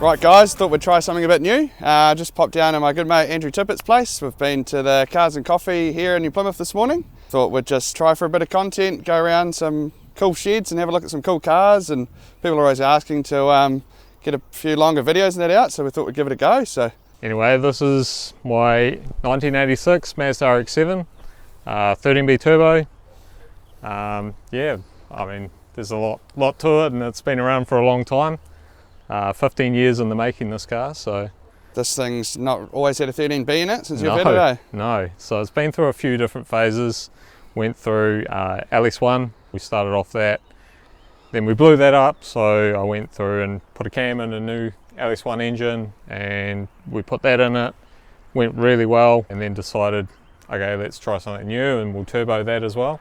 Right guys, thought we'd try something a bit new. Just popped down to my good mate Andrew Tippett's place. We've been to the Cars and Coffee here in New Plymouth this morning. Thought we'd just try for a bit of content, go around some cool sheds and have a look at some cool cars, and people are always asking to get a few longer videos and that out, so we thought we'd give it a go. So anyway, this is my 1986 Mazda RX-7, 13B turbo. Yeah, I mean, there's a lot to it, and it's been around for a long time. 15 years in the making, this car. So this thing's not always had a 13B in it since you've had it, eh? No, so it's been through a few different phases. Went through LS1, we started off that, then we blew that up, so I went through and put a cam in a new LS1 engine, and we put that in it, went really well, and then decided, okay, let's try something new and we'll turbo that as well.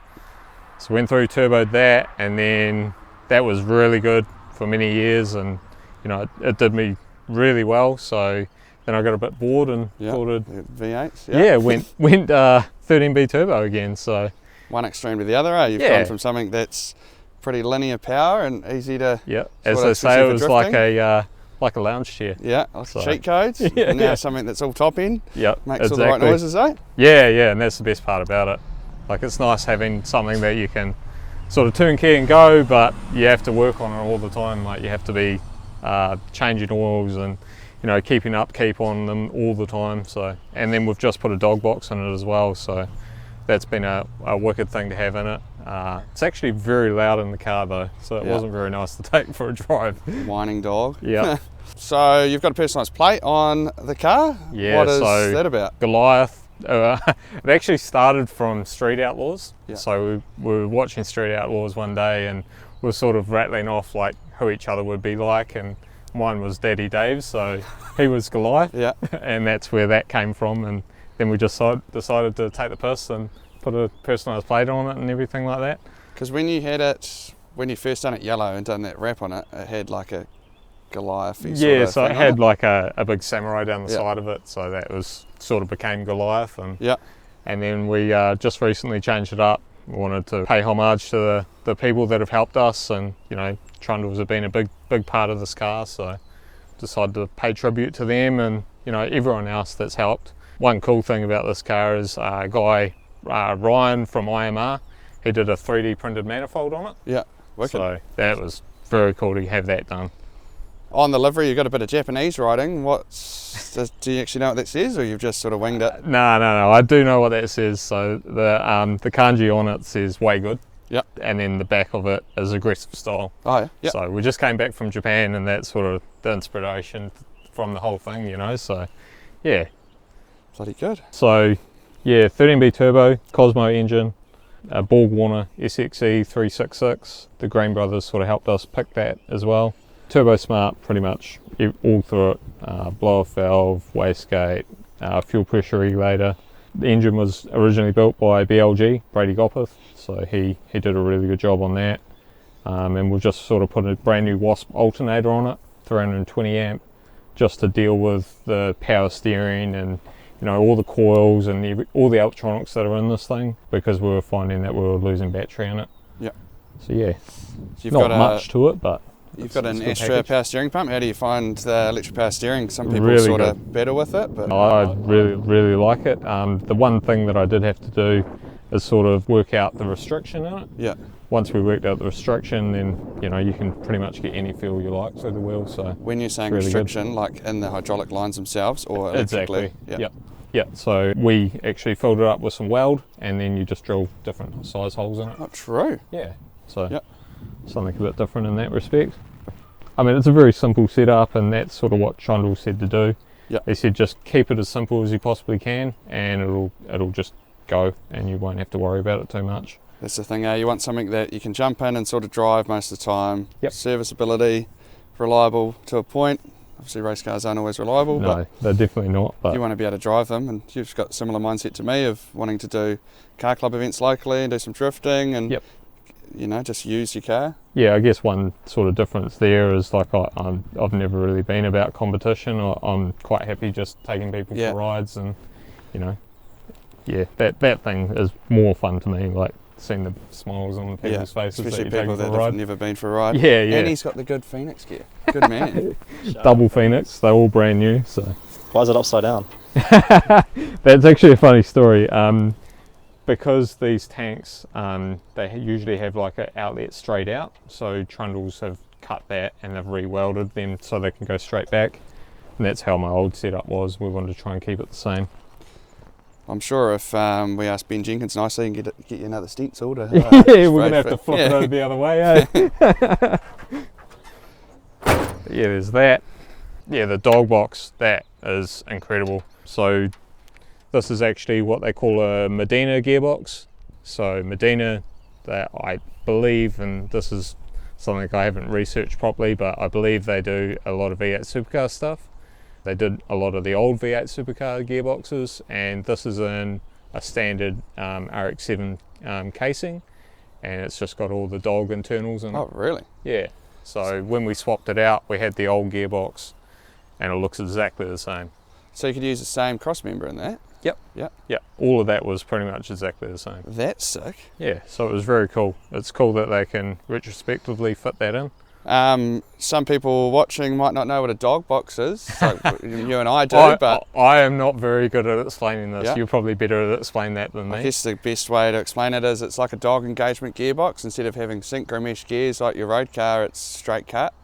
So went through, turboed that, and then that was really good for many years, and you know, it did me really well. So then I got a bit bored and thought V8s. went 13B turbo again. So one extreme to the other, eh? You've gone from something that's pretty linear power and easy to as they say, it was like a lounge chair. Yeah, like cheat codes. And now something that's all top end. Makes all the right noises, eh? Yeah, and that's the best part about it. Like, it's nice having something that you can sort of turnkey and go, but you have to work on it all the time. Like, you have to be changing oils and, you know, keeping upkeep on them all the time. So, and then we've just put a dog box in it as well, so that's been a wicked thing to have in it. It's actually very loud in the car though, so it wasn't very nice to take for a drive. Whining dog. Yeah. So you've got a personalised plate on the car. Yeah. What is that about? Goliath. It actually started from Street Outlaws. So we were watching Street Outlaws one day, and we were sort of rattling off like who each other would be like, and mine was Daddy Dave, so he was Goliath. And that's where that came from, and then we just decided to take the piss and put a personalised plate on it and everything like that. Because when you first done it yellow and done that wrap on it, it had like a Goliath-y sort of so thing it had like a big samurai down the side of it, so that was sort of became Goliath. And and then we just recently changed it up. We wanted to pay homage to the people that have helped us, and you know, Trundles have been a big part of this car, so decided to pay tribute to them and, you know, everyone else that's helped. One cool thing about this car is a guy, Ryan from IMR, he did a 3D printed manifold on it. Wicked. So that was very cool to have that done. On the livery, you've got a bit of Japanese writing. Do you actually know what that says, or you've just sort of winged it? No, I do know what that says. So the kanji on it says way good. And then the back of it is aggressive style. So we just came back from Japan, and that's sort of the inspiration from the whole thing, you know. So yeah, bloody good. So yeah, 13B turbo, Cosmo engine, Borg Warner SXE 366. The Green brothers sort of helped us pick that as well. Turbo Smart, pretty much all through it. Blow-off valve, wastegate, fuel pressure regulator. The engine was originally built by BLG, Brady Gopeth, so he did a really good job on that. And we've just sort of put a brand new Wasp alternator on it, 320 amp, just to deal with the power steering and, you know, all the coils and all the electronics that are in this thing, because we were finding that we were losing battery in it. So yeah, so not much to it, but you've got an Astra power steering pump. How do you find the electric power steering? Some people really sort good. of better with it, but I really like it. The one thing that I did have to do is sort of work out the restriction in it. Once we worked out the restriction, then, you know, you can pretty much get any fuel you like through the wheel. So when you're saying really restriction, good. Like in the hydraulic lines themselves, or electrically? Exactly. So we actually filled it up with some weld, and then you just drill different size holes in it. Oh, true. So something a bit different in that respect. I mean, it's a very simple setup, and that's sort of what Trundle said to do. They said just keep it as simple as you possibly can, and it'll just go, and you won't have to worry about it too much. That's the thing, you want something that you can jump in and sort of drive most of the time. Serviceability, reliable to a point. Obviously race cars aren't always reliable. No, but they're definitely not. But you want to be able to drive them, and you've got a similar mindset to me of wanting to do car club events locally and do some drifting and you know, just use your car. I guess one sort of difference there is, like, I've never really been about competition. I'm quite happy just taking people for rides, and, you know, that thing is more fun to me. Like, seen the smiles on the people's faces. Especially that people that have have never been for a ride. Yeah, yeah. And he's got the good Phoenix gear. Good man. Double Phoenix, they're all brand new. So Why is it upside down? that's actually a funny story. Because these tanks, they usually have like an outlet straight out. So Trundles have cut that and they've re-welded them so they can go straight back. And that's how my old setup was. We wanted to try and keep it the same. I'm sure if we ask Ben Jenkins nicely and get you another stencil to yeah, we're gonna have to flip it over the other way, eh? Yeah, there's that. Yeah, the dog box, that is incredible. So this is actually what they call a Medina gearbox. So Medina, that I believe, and this is something I haven't researched properly, but I believe they do a lot of V8 supercar stuff. They did a lot of the old V8 supercar gearboxes, and this is in a standard RX-7 casing, and it's just got all the dog internals in it. Oh, really? Yeah. So when we swapped it out, we had the old gearbox, and it looks exactly the same. So you could use the same cross member in that? Yep. Yep. Yeah. All of that was pretty much exactly the same. That's sick. Yeah. So it was very cool. It's cool that they can retrospectively fit that in. Some people watching might not know what a dog box is, like you and I do, but I am not very good at explaining this. Yeah. You're probably better at explaining that than me. I guess the best way to explain it is it's like a dog engagement gearbox. Instead of having synchro mesh gears like your road car, it's straight cut.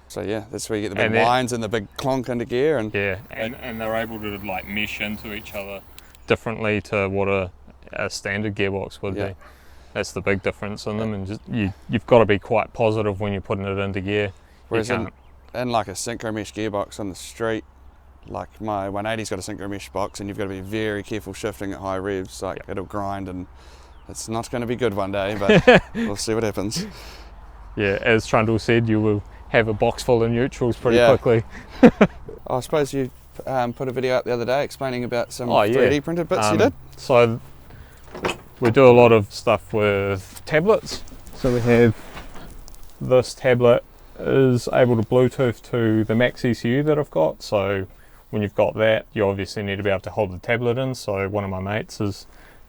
So yeah, that's where you get the big whines and the big clonk into gear. And yeah, and they're able to like mesh into each other differently to what a standard gearbox would be. That's the big difference in them, and just, you've got to be quite positive when you're putting it into gear. Whereas in like a synchro mesh gearbox on the street, like my 180's got a synchro mesh box, and you've got to be very careful shifting at high revs, like it'll grind, and it's not going to be good one day, but we'll see what happens. Yeah, as Trundle said, you will have a box full of neutrals pretty quickly. I suppose you put a video up the other day explaining about some 3D printed bits you did. So we do a lot of stuff with tablets. So we have this tablet is able to Bluetooth to the Max ECU that I've got. So when you've got that, you obviously need to be able to hold the tablet in. So one of my mates has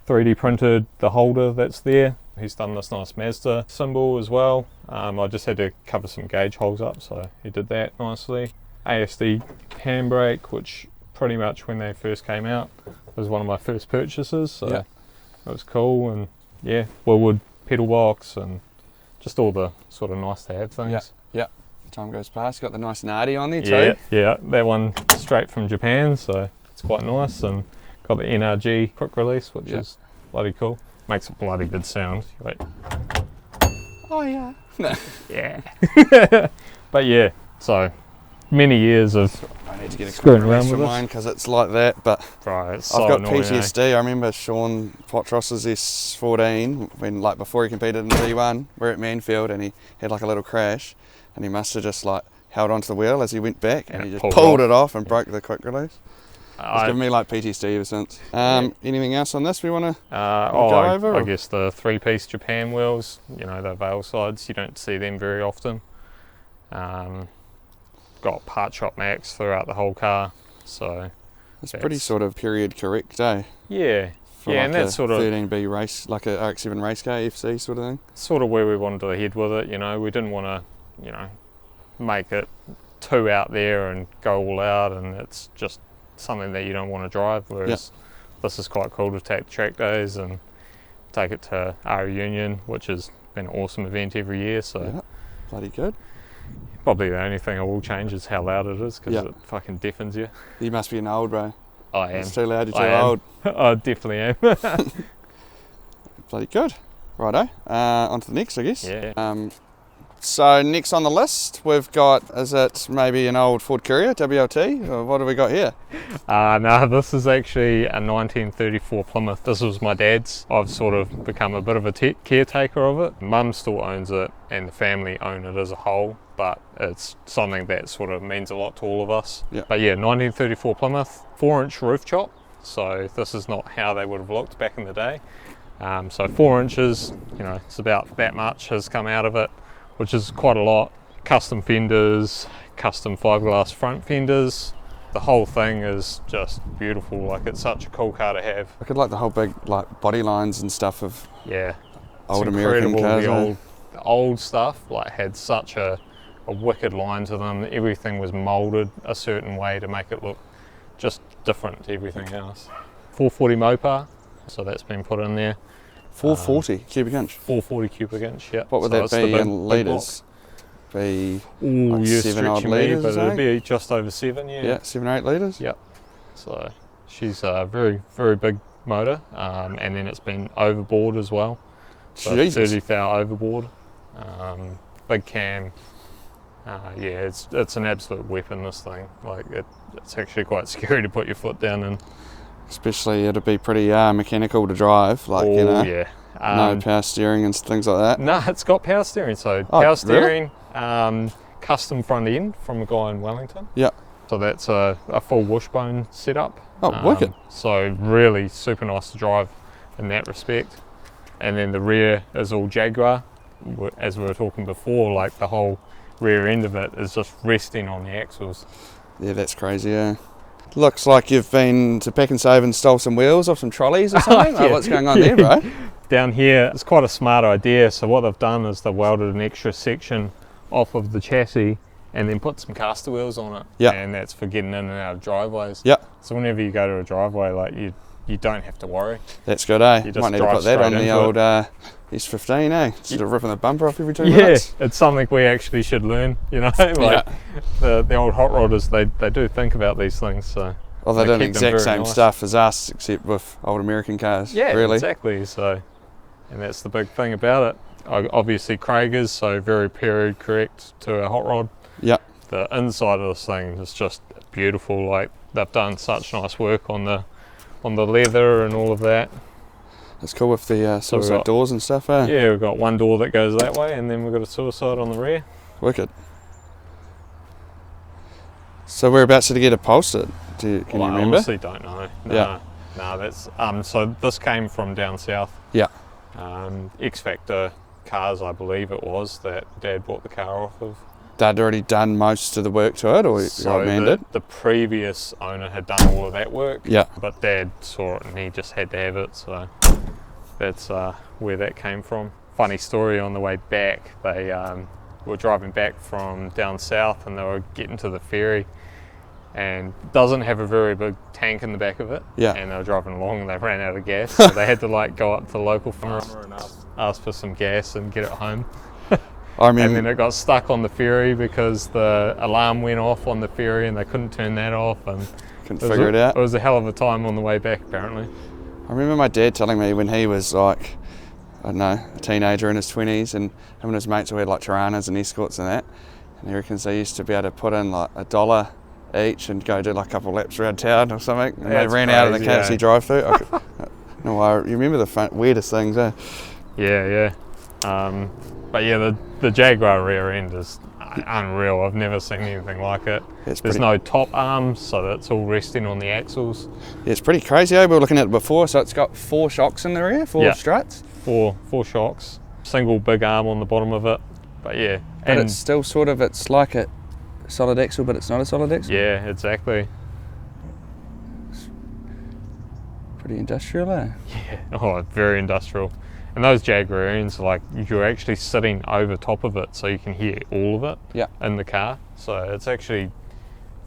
3D printed the holder that's there. He's done this nice Mazda symbol as well. I just had to cover some gauge holes up, so he did that nicely. ASD handbrake, which pretty much when they first came out was one of my first purchases, so it was cool. And yeah, Willwood pedal box and just all the sort of nice to have things. Yeah. Time goes past. Got the nice Nardi on there too. Yeah, that one straight from Japan, so it's quite nice. And got the NRG quick release, which is bloody cool. Makes a bloody good sound. Wait. Oh yeah. Yeah. But yeah, so many years of I need to get a screwing quick around release with for mine because it's like that. But right, it's so I've got annoying, PTSD. I remember Sean Potros's S14 when before he competed in V1. We're at Manfield and he had like a little crash, and he must have just like held onto the wheel as he went back, and he just pulled it off and broke the quick release. It's given me like PTSD ever since. Anything else on this we want to go over? I guess the 3-piece Japan wheels, the Vale sides, you don't see them very often. Got part shop max throughout the whole car, so it's pretty sort of period correct, eh? Yeah, For and that's sort of 13B race, like a RX-7 race car FC sort of thing. Sort of where we wanted to head with it. We didn't want to, make it too out there and go all out, and it's just something that you don't want to drive, whereas this is quite cool to take track days and take it to our Union, which has been an awesome event every year. So bloody good. Probably the only thing I will change is how loud it is, because it fucking deafens you. You must be an old bro. I am. It's too loud, you're too old. I definitely am. Bloody good. Righto, on to the next, I guess. Yeah. So next on the list, we've got, is it maybe an old Ford Courier, WLT? Or what have we got here? No, this is actually a 1934 Plymouth. This was my dad's. I've sort of become a bit of a caretaker of it. Mum still owns it and the family own it as a whole, but it's something that sort of means a lot to all of us. Yeah. But yeah, 1934 Plymouth, 4-inch roof chop. So this is not how they would have looked back in the day. So 4 inches, it's about that much has come out of it, which is quite a lot. Custom fenders, custom fiberglass front fenders. The whole thing is just beautiful. Like, it's such a cool car to have. I could like the whole big like body lines and stuff of Old American cars, the old stuff like had such a wicked line to them. Everything was moulded a certain way to make it look just different to everything else. 440 Mopar, so that's been put in there. 440 cubic inch? 440 cubic inch, yeah. What would that be in litres? Be like you're 7 odd stretching me, litres, but it'd be just over 7, yeah. Yeah, 7 or 8 litres? Yep. So she's a very, very big motor, and then it's been overboard as well. So 30 thou overboard, big cam. Yeah, it's an absolute weapon, this thing. Like it's actually quite scary to put your foot down in. Especially it'd be pretty mechanical to drive, like, you know. Yeah. No power steering and things like that. No, it's got power steering. So power steering, custom front end from a guy in Wellington. Yeah. So that's a full wishbone setup. Oh, wicked. So really super nice to drive in that respect. And then the rear is all Jaguar, as we were talking before. Like the whole rear end of it is just resting on the axles. Yeah, that's crazy. Yeah. Looks like you've been to Pack and Save and stole some wheels off some trolleys or something. Yeah. What's going on there, bro? Down here, it's quite a smart idea. So what they've done is they've welded an extra section off of the chassis and then put some caster wheels on it. Yeah. And that's for getting in and out of driveways. Yeah. So whenever you go to a driveway, like you don't have to worry. That's good, eh? You just might need to put that on the old S15, eh? Instead of ripping the bumper off every 2 minutes. Yeah, it's something we actually should learn, you know? Like the old hot rodders, they do think about these things, so. Well, they do the exact same stuff as us, except with old American cars, really. Exactly, so, and that's the big thing about it. Obviously Kragers, so very period correct to a hot rod. Yeah. The inside of this thing is just beautiful, like they've done such nice work on the leather and all of that. It's cool with the suicide doors and stuff, eh? Yeah, we've got one door that goes that way and then we've got a suicide on the rear. Wicked. So whereabouts did it get upholstered? Can you remember? I honestly don't know. No, that's so this came from down south. Yeah. X Factor cars, I believe it was, that Dad bought the car off of. Dad already done most of the work to it, or your man did? The previous owner had done all of that work. Yeah. But Dad saw it and he just had to have it, so that's where that came from. Funny story, on the way back, they were driving back from down south and they were getting to the ferry, and doesn't have a very big tank in the back of it. Yeah. And they were driving along and they ran out of gas, so they had to like go up to the local farmer and ask for some gas and get it home. And then it got stuck on the ferry because the alarm went off on the ferry and they couldn't turn that off, and couldn't figure it out. It was a hell of a time on the way back, apparently. I remember my dad telling me when he was like, I don't know, a teenager in his 20s, and him and his mates who had like Tiranas and Escorts and that, and he reckons they used to be able to put in like $1 each and go do like a couple of laps around town or something, and they ran out of the KFC drive-through. You remember the weirdest things, eh? Yeah. But yeah, the Jaguar rear end is unreal. I've never seen anything like it. There's no top arms, so that's all resting on the axles. Yeah, it's pretty crazy. We were looking at it before, so it's got 4 shocks in the rear, 4 struts. Four shocks, single big arm on the bottom of it. But yeah. But it's still sort of, it's like a solid axle, but it's not a solid axle. Yeah, exactly. It's pretty industrial, eh? Yeah, very industrial. And those Jaguar ends, like, you're actually sitting over top of it, so you can hear all of it in the car. So it's actually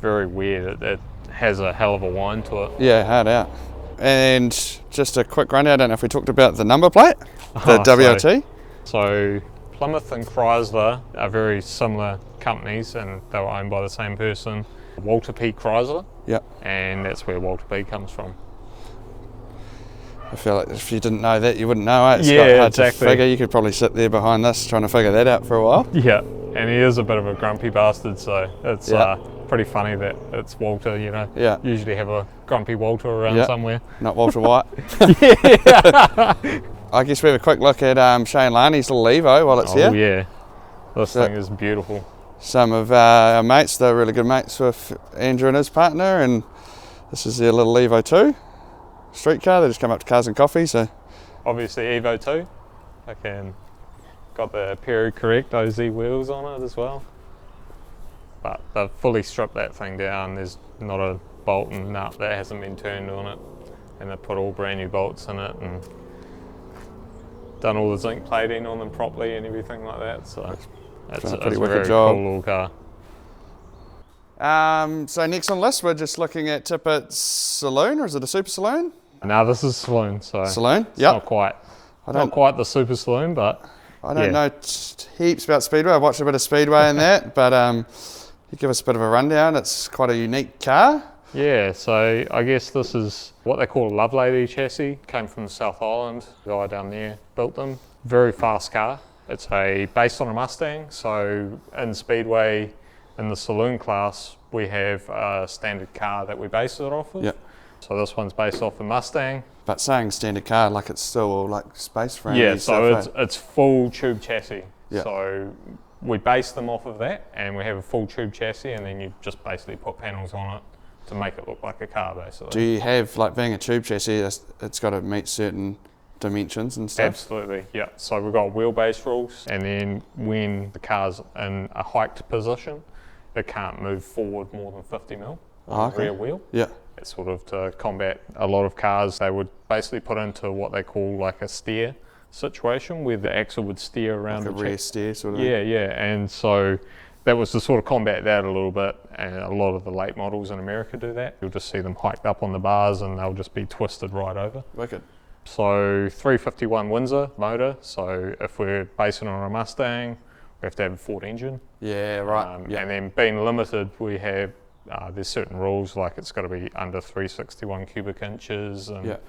very weird. It has a hell of a whine to it. Yeah, hard out. And just a quick rundown, I don't know if we talked about the number plate, the WLT. So Plymouth and Chrysler are very similar companies, and they were owned by the same person, Walter P. Chrysler. Yeah. And that's where Walter P. comes from. I feel like if you didn't know that, you wouldn't know it. It's hard to figure. You could probably sit there behind this trying to figure that out for a while. Yeah, and he is a bit of a grumpy bastard, so it's pretty funny that it's Walter, you know. Yeah. Usually have a grumpy Walter around somewhere. Not Walter White. Yeah. I guess we have a quick look at Shane Larney's little Evo while it's here. Oh yeah, this thing is beautiful. Some of our mates, they're really good mates with Andrew and his partner, and this is their little Evo 2. Street car. They just come up to Cars and Coffee, so obviously Evo 2. Got the period correct OZ wheels on it as well. But they've fully stripped that thing down. There's not a bolt and nut that hasn't been turned on it, and they put all brand new bolts in it, and done all the zinc plating on them properly and everything like that. So it's a pretty a wicked very job. cool little car. So next on the list, we're just looking at Tippett's saloon, or is it a super saloon? Now this is saloon, so Saloon, it's not quite the super saloon, but I don't know heaps about Speedway. I've watched a bit of Speedway and that, but you give us a bit of a rundown. It's quite a unique car. Yeah, so I guess this is what they call a Love Lady chassis. Came from the South Island. The guy down there built them. Very fast car. It's based on a Mustang. So in Speedway, in the saloon class, we have a standard car that we base it off of. Yeah. So this one's based off a Mustang. But saying standard car, like it's still all like space frame. Yeah, so it's full tube chassis. Yeah. So we base them off of that, and we have a full tube chassis, and then you just basically put panels on it to make it look like a car, basically. Do you have, like being a tube chassis, it's got to meet certain dimensions and stuff? Absolutely, yeah. So we've got wheelbase rules, and then when the car's in a hiked position, it can't move forward more than 50 mil on the rear wheel. Yeah. It's sort of to combat a lot of cars. They would basically put into what they call like a steer situation, where the axle would steer around Like a the rear steer sort of. Yeah, yeah. And so that was to sort of combat that a little bit. And a lot of the late models in America do that. You'll just see them hiked up on the bars and they'll just be twisted right over. Wicked. So 351 Windsor motor. So if we're basing on a Mustang, we have to have a Ford engine. Yeah, right. Yeah. And then being limited, we have there's certain rules, like it's got to be under 361 cubic inches, and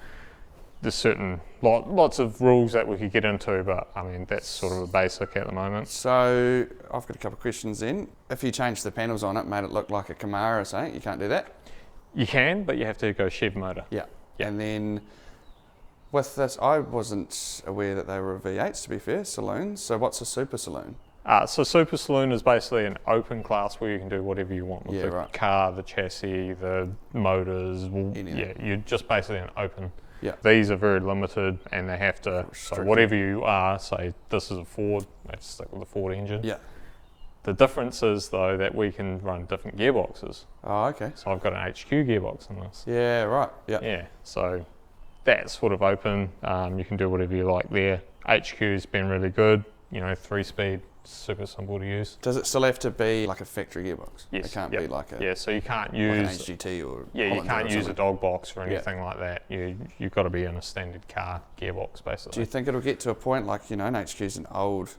there's certain lots of rules that we could get into, but I mean that's sort of a basic at the moment. So I've got a couple of questions then. If you changed the panels on it, made it look like a Camaro or something, you can't do that? You can, but you have to go Chev motor. Yeah. And then with this, I wasn't aware that they were V8s, to be fair, saloons. So what's a super saloon? So Super Saloon is basically an open class where you can do whatever you want with the car, the chassis, the motors. Yeah, you're just basically an open. Yeah. These are very limited, and they have to, so whatever you are, say this is a Ford, they have to stick with the Ford engine. Yeah. The difference is though that we can run different gearboxes. Oh, okay. So I've got an HQ gearbox in this. Yeah, right. Yeah. Yeah, so that's sort of open. You can do whatever you like there. HQ's been really good, 3-speed. Super simple to use. Does it still have to be like a factory gearbox? Yes. It can't be like a... Yeah, so you can't use... Like an HGT or... Yeah, you can't use a dog box or anything like that. You've got to be in a standard car gearbox, basically. Do you think it'll get to a point, like, an HQ's an old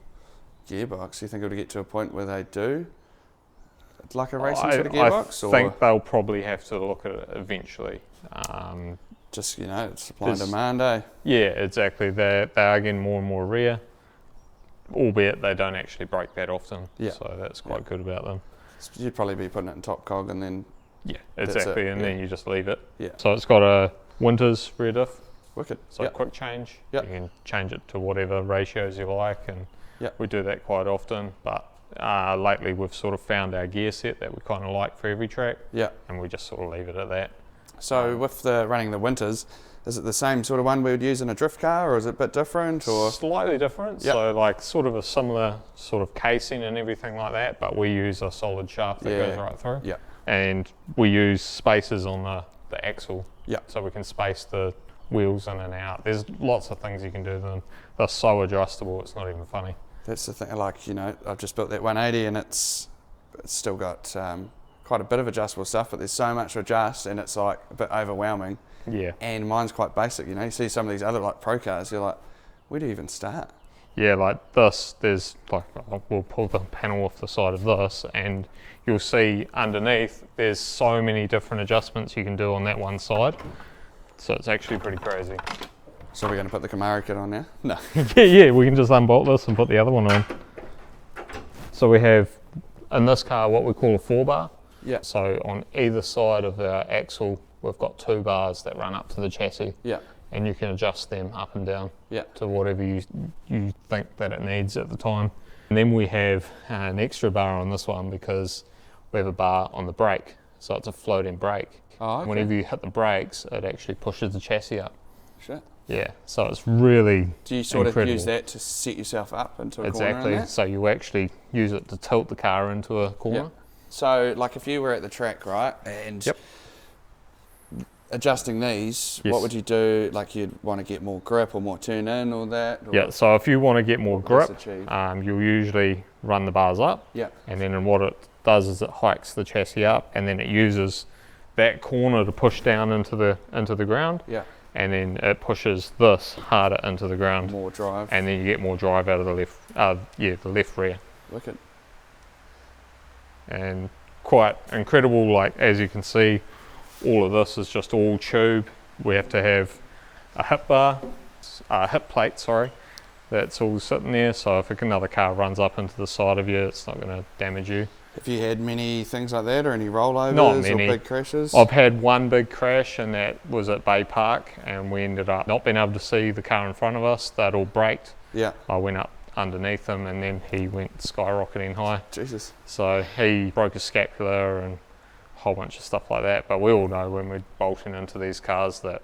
gearbox, do you think it'll get to a point where they do like a racing sort of gearbox? I think they'll probably have to look at it eventually. Just, supply and demand, eh? Yeah, exactly. They are getting more and more rare. Albeit they don't actually break that often, so that's quite good about them. You'd probably be putting it in top cog and then... Yeah, exactly, and then you just leave it. Yeah. So it's got a Winters rear diff. Wicked. So quick change. Yep. You can change it to whatever ratios you like, and we do that quite often. But lately we've sort of found our gear set that we kind of like for every track, and we just sort of leave it at that. So with running the Winters, is it the same sort of one we would use in a drift car, or is it a bit different? Or slightly different. So like sort of a similar sort of casing and everything like that, but we use a solid shaft that goes right through. Yeah. And we use spacers on the axle. Yeah. So we can space the wheels in and out. There's lots of things you can do to them. They're so adjustable, it's not even funny. That's the thing. Like, I've just built that 180 and it's still got quite a bit of adjustable stuff, but there's so much to adjust and it's like a bit overwhelming. Yeah. And mine's quite basic, you see some of these other like pro cars, you're like, where do you even start? Yeah, like this, there's like, we'll pull the panel off the side of this and you'll see underneath there's so many different adjustments you can do on that one side. So it's actually pretty crazy. So we're going to put the Camaro kit on now? No. yeah, we can just unbolt this and put the other one on. So we have in this car what we call a 4-bar. Yeah. So on either side of our axle, we've got 2 bars that run up to the chassis. Yeah. And you can adjust them up and down to whatever you think that it needs at the time. And then we have an extra bar on this one because we have a bar on the brake. So it's a floating brake. Oh, okay. Whenever you hit the brakes, it actually pushes the chassis up. Shit. Yeah, so it's really Do you sort incredible. of use that to set yourself up into a corner? Exactly, so you actually use it to tilt the car into a corner. So like if you were at the track, right, and adjusting these, Yes. what would you do? Like you'd want to get more grip or more turn in or that? Or Yeah, so if you want to get more grip, achieve? you'll usually run the bars up. Yeah. And then what it does is it hikes the chassis up, and then it uses that corner to push down into the ground. Yeah. And then it pushes this harder into the ground. More drive. And then you get more drive out of the left rear. Wicked. And quite incredible, like as you can see, all of this is just all tube. We have to have a hip plate, sorry, that's all sitting there, so if another car runs up into the side of you, it's not going to damage you. Have you had many things like that, or any rollovers Not many. or big crashes? I've had one big crash, and that was at Bay Park, and we ended up not being able to see the car in front of us. They'd all braked. Yeah. I went up underneath him, and then he went skyrocketing high. Jesus. So he broke his scapula and a whole bunch of stuff like that. But we all know when we're bolting into these cars that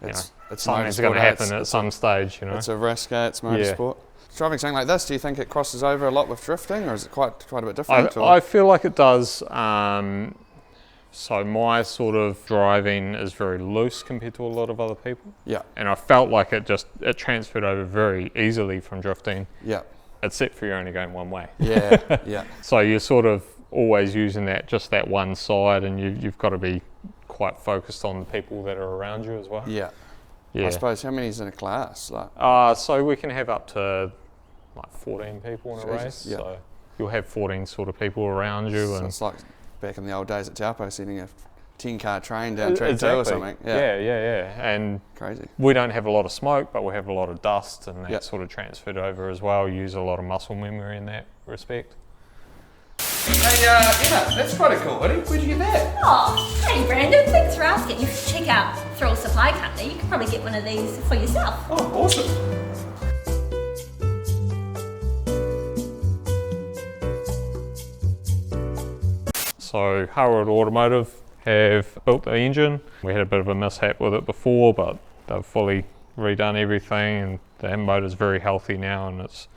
It's something's going to happen at some stage. It's a risk. It's motorsport. Yeah. Driving something like this, do you think it crosses over a lot with drifting, or is it quite a bit different? I feel like it does. So my sort of driving is very loose compared to a lot of other people. Yeah. And I felt like it transferred over very easily from drifting. Yeah. Except for you're only going one way. Yeah. Yeah. So you're sort of always using that one side, and you've got to be quite focused on the people that are around you as well. Yeah. Yeah. I suppose, how many's in a class? So we can have up to like 14 people in a race. Yeah. So you'll have 14 sort of people around you. So and it's like back in the old days at Taupo, sending a 10-car train down track 2 or something. Yeah. And crazy. we don't have a lot of smoke, but we have a lot of dust, and that sort of transferred over as well. Use a lot of muscle memory in that respect. Hey, Emma, that's quite a cool hoodie. Where'd you get that? Oh, hey Brandon, thanks for asking. If you check out Thrill Supply Company, you can probably get one of these for yourself. Oh, awesome. So Harold Automotive have built the engine. We had a bit of a mishap with it before, but they've fully redone everything, and the motor's very healthy now, and it's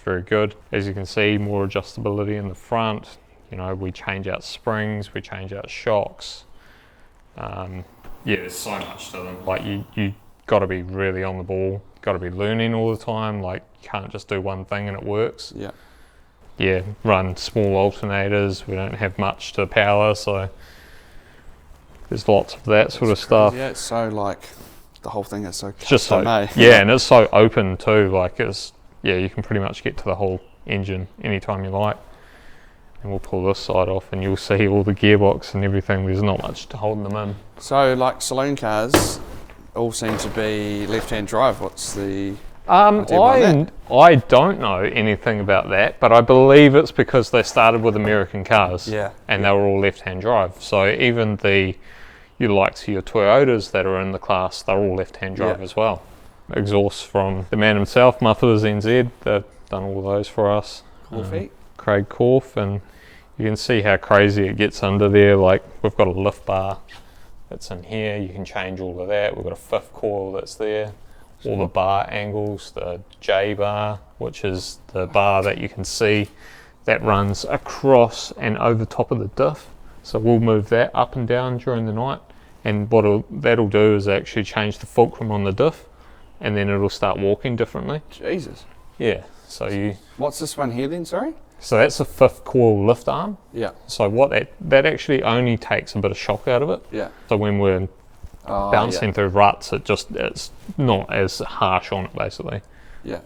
very good. As you can see, more adjustability in the front. You know, we change out springs, we change out shocks. Yeah, there's so much to them. Like you got to be really on the ball, got to be learning all the time. Like you can't just do one thing and it works. Yeah. Yeah, run small alternators. We don't have much to power, so there's lots of that sort of stuff. Yeah, it's so like the whole thing is so just so, custom, yeah, and it's so open too. Like you can pretty much get to the whole engine anytime you like. And we'll pull this side off, and you'll see all the gearbox and everything. There's not much to holding them in. So, like saloon cars, all seem to be left-hand drive. What's the I don't know anything about that, but I believe it's because they started with American cars, and they were all left-hand drive. So even your Toyotas that are in the class, they're all left-hand drive as well. Exhaust from the man himself, Mufflers NZ. They've done all those for us. Craig Korf, and you can see how crazy it gets under there. Like we've got a lift bar that's in here. You can change all of that. We've got a fifth coil that's there. All the bar angles, the J bar, which is the bar that you can see that runs across and over top of the diff. So we'll move that up and down during the night, and what that'll do is actually change the fulcrum on the diff, and then it'll start walking differently. Jesus. Yeah. So what's this one here then? Sorry. So that's a fifth coil lift arm. Yeah. So what that actually only takes a bit of shock out of it. Yeah. So when we're bouncing through ruts, it's not as harsh on it basically. Yeah.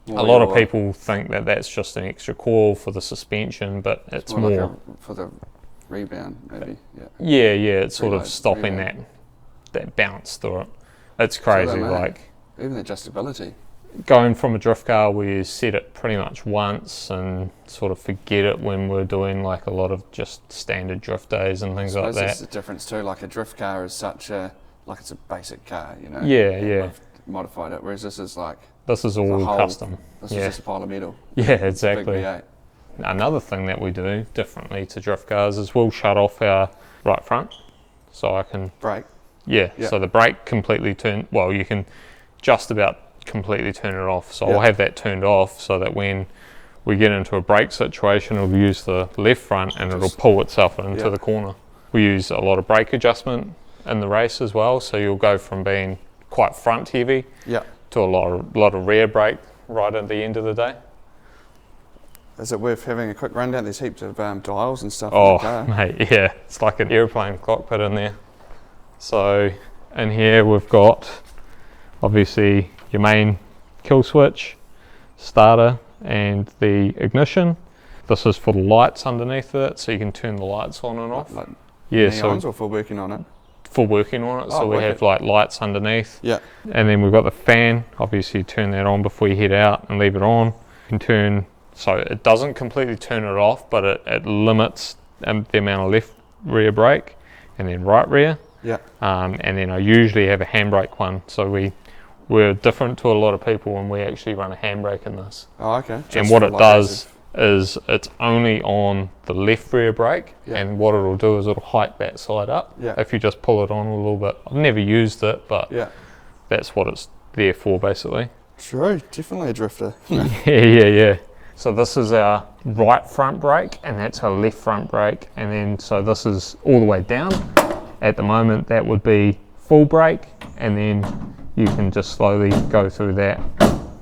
A lot of people think that that's just an extra coil for the suspension, but it's more like for the rebound maybe. Yeah. It's sort of stopping that bounce through it. It's crazy. Like even the adjustability. Going from a drift car where you set it pretty much once and sort of forget it when we're doing like a lot of just standard drift days and things like that. That's the difference too. Like a drift car is such it's a basic car, you know. Yeah. We've modified it, whereas this is all custom. This is just a pile of metal. Yeah, exactly. Big V8. Another thing that we do differently to drift cars is we'll shut off our right front, so I can brake. Yeah. So the brake completely you can just about completely turn it off, so I'll have that turned off so that when we get into a brake situation, it'll use the left front and it'll pull itself into the corner. We use a lot of brake adjustment in the race as well. So you'll go from being quite front heavy Yeah. to a lot of rear brake right at the end of the day. Is it worth having a quick rundown? There's heaps of dials and stuff. Oh, in the car. mate, yeah, it's like an airplane cockpit in there. So in here we've got obviously your main kill switch, starter, and the ignition. This is for the lights underneath it, so you can turn the lights on and off. Like Yeah, neons so or for working on it? for working on it. Oh, So we wicked. have like lights underneath. Yeah. And then we've got the fan. Obviously you turn that on before you head out and leave it on. You can turn, so it doesn't completely turn it off, but it limits the amount of left rear brake and then right rear. Yeah. And then I usually have a handbrake one. So we're different to a lot of people when we actually run a handbrake in this. Oh, okay. And Just what for it like does is it's only on the left rear brake, Yeah. and what it'll do is it'll hike that side up Yeah. if you just pull it on a little bit. I've never used it, but Yeah. that's what it's there for basically. True. Definitely a drifter. Yeah. So this is our right front brake, and that's our left front brake, and then so this is all the way down. At the moment that would be full brake, and then you can just slowly go through that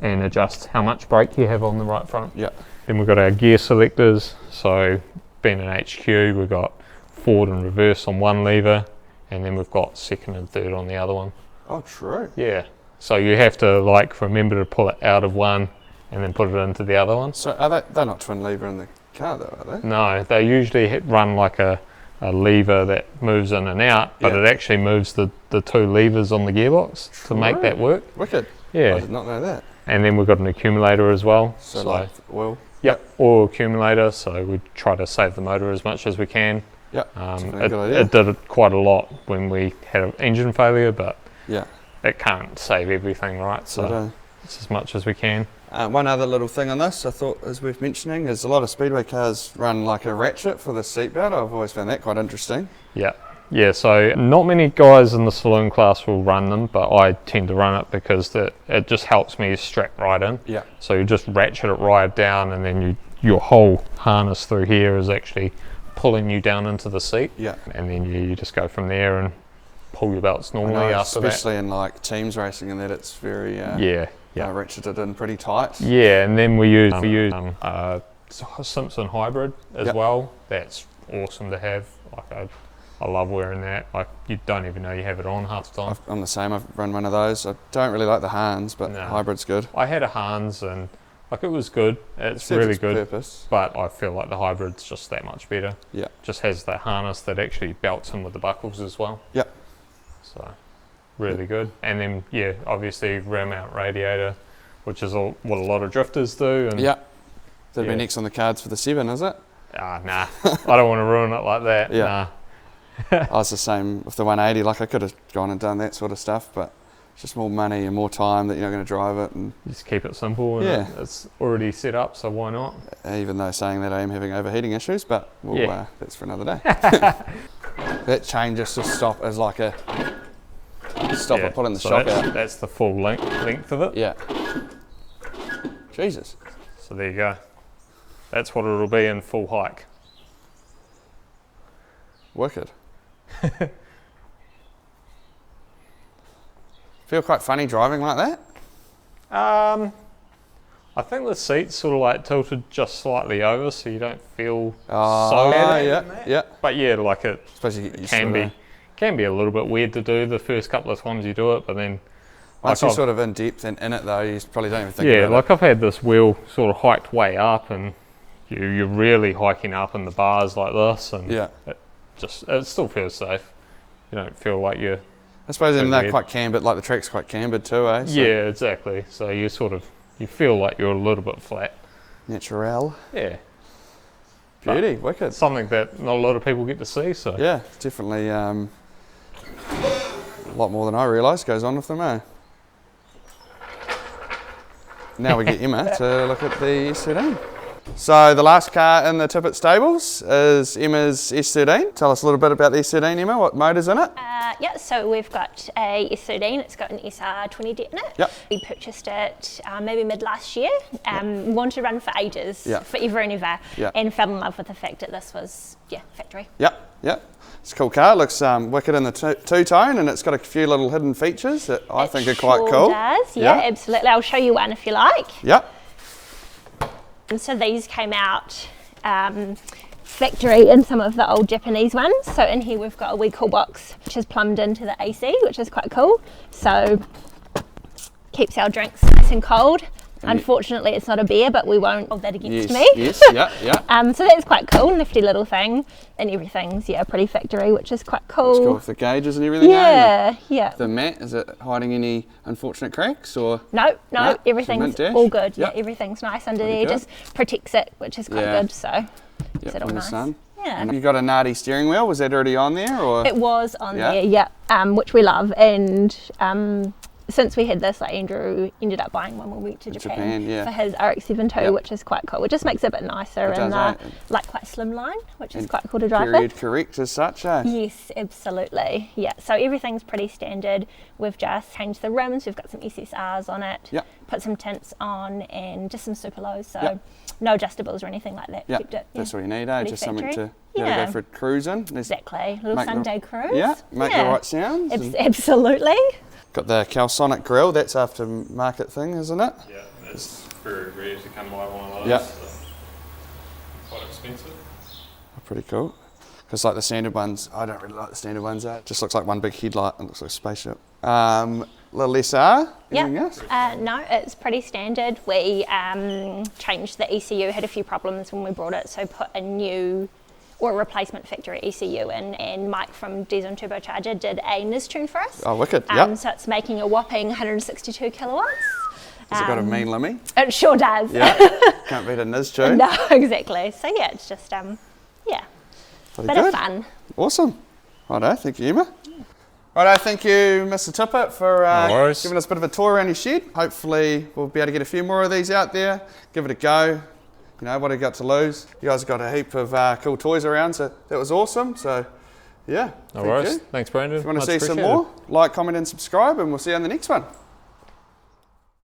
and adjust how much brake you have on the right front. Yeah. Then we've got our gear selectors. So being an HQ, we've got forward and reverse on one lever, and then we've got second and third on the other one. Oh, true. Yeah. So you have to like remember to pull it out of one and then put it into the other one. So they're not twin lever in the car though, are they? No, they usually run like a lever that moves in and out, but Yeah. it actually moves the two levers on the gearbox to make True. that work. Wicked. Yeah. I did not know that. And then we've got an accumulator as well. So like oil. Yep, oil accumulator, so we try to save the motor as much as we can. Yeah. That's a It, good idea. it did it quite a lot when we had an engine failure, but Yeah. it can't save everything, right? So So, it's as much as we can. one other little thing on this I thought is worth mentioning is a lot of Speedway cars run like a ratchet for the seatbelt. I've always found that quite interesting. Yeah, so not many guys in the saloon class will run them, but I tend to run it because it just helps me strap right in. Yeah. So you just ratchet it right down, and then your whole harness through here is actually pulling you down into the seat. Yeah. And then you just go from there and pull your belts I normally know, after especially in like teams racing and that it's very that. Yeah. ratcheted in pretty tight. Yeah, and then we use Simpson hybrid as Yep. well. That's awesome to have. Like I love wearing that. Like you don't even know you have it on half the time. I'm the same. I've run one of those. I don't really like the Hans, but No. hybrid's good. I had a Hans and like it was good. It's Serves really its good. Purpose. But I feel like the hybrid's just that much better. Yeah. Just has that harness that actually belts in with the buckles as well. Yep. So really good. And then yeah, obviously rear mount radiator, which is what a lot of drifters do. And Yeah. That'd Yeah. be next on the cards for the 7, is it? nah, I don't want to ruin it like that. Yeah. Nah. I was the same with the 180. Like I could have gone and done that sort of stuff, but it's just more money and more time that you're not going to drive it. And Just keep it simple, and Yeah. it's already set up, so why not? even though saying that I am having overheating issues, but Yeah. that's for another day. That chain just to stop as like a stop Yeah, it pulling the so shock that's, out. that's the full length of it. Yeah. Jesus. So there you go. That's what it'll be in full hike. Wicked. Feel quite funny driving like that? I think the seat's sort of like tilted just slightly over, so you don't feel Oh, so bad. yeah. But yeah, like it Suppose you get used can to it. be a little bit weird to do the first couple of times you do it, but then Once like you're I've- sort of in depth and in it though, you probably don't even think yeah, about like I've had this wheel sort of hiked way up, and you're really hiking up in the bars like this, and it. Yeah. it still feels safe. You don't feel like you're I suppose So in that weird. quite cambered, like the track's quite cambered too, eh? So yeah, exactly. So you feel like you're a little bit flat. Natural. Yeah, Beauty, wicked. it's something that not a lot of people get to see. So Yeah, definitely a lot more than I realised goes on with them, eh? Now we get Emma to look at the S13. So the last car in the Tippett stables is Emma's S13. Tell us a little bit about the S13, Emma. What motor's in it? Yeah, so we've got a S13, it's got an SR20 det in it. Yep. We purchased it maybe mid last year. Wanted to run for ages, forever and ever, and fell in love with the fact that this was, factory. Yep. It's a cool car. It looks wicked in the two-tone, and it's got a few little hidden features that I think are quite cool. It does, absolutely. I'll show you one if you like. Yep. And so these came out factory in some of the old Japanese ones. So in here we've got a wee cool box which is plumbed into the AC, which is quite cool. So keeps our drinks nice and cold. Unfortunately, it's not a beer, but we won't hold that against me. Yes, yeah. So that's quite cool, nifty little thing. And everything's, pretty factory, which is quite cool. It's cool with the gauges and everything. Yeah. The mat, is it hiding any unfortunate cracks or? No, everything's all good. Yeah, everything's nice under there, just protects it, which is quite good. So, is it all nice? Sun. Yeah. And you got a Nardi steering wheel, was that already on there? Or? It was on there, which we love. And since we had this, Andrew ended up buying one when we went to Japan for his RX-7 which is quite cool. It just makes it a bit nicer and quite slimline, which is quite cool to drive period correct as such, eh? Yes, absolutely. Yeah, so everything's pretty standard. We've just changed the rims. We've got some SSRs on it. Put some tints on and just some super lows. So no adjustables or anything like that. Kept it, that's all you need, eh? Just factory. Something to go for a cruising. Exactly, a little Sunday cruise. Make the right sounds. Absolutely. Got the Calsonic grill, that's aftermarket thing, isn't it? Yeah, that's very rare to come by one of those. Yeah. So quite expensive. Pretty cool. Because like the standard ones, I don't really like the standard ones. It just looks like one big headlight and looks like a spaceship. Little SR, anything else? No, it's pretty standard. We changed the ECU, had a few problems when we brought it, so put a new or a replacement factory ECU in, and Mike from Diesel Turbocharger did a NIS tune for us. Oh, wicked, So it's making a whopping 162 kilowatts. Has it got a mean limmy? It sure does. Yeah, can't beat a NIS tune. No, exactly. So yeah, it's just, bit of fun. Awesome. Righto, thank you, Emma. Righto, thank you, Mr. Tippett, for giving us a bit of a tour around your shed. Hopefully we'll be able to get a few more of these out there. Give it a go. You know, what have you got to lose? You guys have got a heap of cool toys around, so that was awesome. So, yeah. No worries. Thanks, Brandon. If you want to see some more, like, comment and subscribe, and we'll see you on the next one.